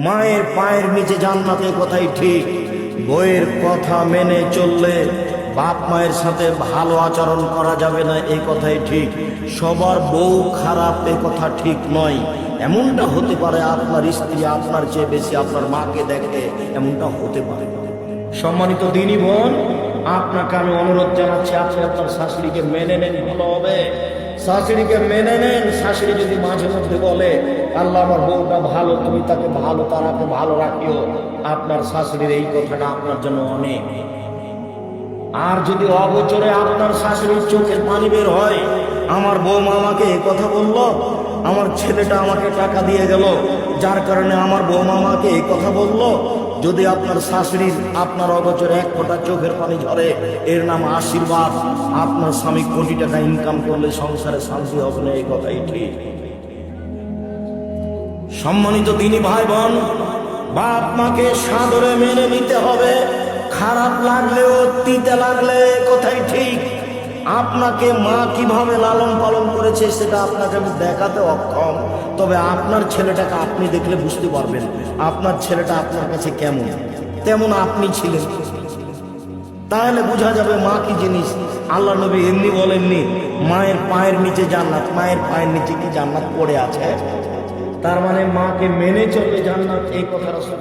মায়ের পায়ের নিচে জান্নাত, এ কথাই ঠিক। বইয়ের কথা মেনে চললে বাপ মায়ের সাথে ভালো আচরণ করা যাবে না, এই কথাই ঠিক। সবার বউ খারাপ, এ কথা ঠিক নয়। এমনটা হতে পারে আপনার স্ত্রী আপনার চেয়ে বেশি আপনার মাকে দেখে, এমনটা হতে পারে। সম্মানিত দিনী বোন, আপনাকে আমি অনুরোধ জানাচ্ছি, আপনি আপনার শাশুড়িকে মেনে নেন, ভালো হবে। শাশুড়িকে মেনে নেন। শাশুড়ি যদি মাঝে মধ্যে বলে, আল্লাহ আমার বউটা ভালো, তুমি তাকে ভালো, তারাকে ভালো রাখিও, আপনার শাশুড়ির এই কথাটা আপনার জন্য অনেক। আর যদি অগোচরে আপনার শাশুড়ির চোখের পানি বের হয়, আমার বৌমা আমাকে এই কথা বলল, আমার ছেলেটা আমাকে টাকা দিয়ে গেল, যার কারণে আমার বৌমা আমাকে এই কথা বলল, যদি আপনার শাশুড়ির আপনার অগোচরে এক ফোঁটা চোখের পানি ঝরে, এর নাম আশীর্বাদ। আপনার স্বামী কোটি টাকা ইনকাম করলে সংসারে শান্তি হবে না, এই কথাই ঠিক। সম্মানিত দিনী ভাই বোন, বাপ মাকে সাদরে মেনে নিতে হবে। খারাপ লাগলেও, তিতে লাগলে, কথাই ঠিক। আপনাকে মা কিভাবে লালন পালন করেছে সেটা আপনাকে আমি দেখাতে অক্ষম, তবে আপনার ছেলেটাকে আপনি দেখলে বুঝতে পারবেন আপনার ছেলেটা আপনার কাছে কেমন, তেমন আপনি ছিলেন। তাহলে বোঝা যাবে মা কি জিনিস। আল্লাহ নবী এমনি বলেননি মায়ের পায়ের নিচে জান্নাত, মায়ের পায়ের নিচে কি জান্নাত পড়ে আছে? তার মানে মাকে মেনে চললে জান্নাত, এই কথা রাসূল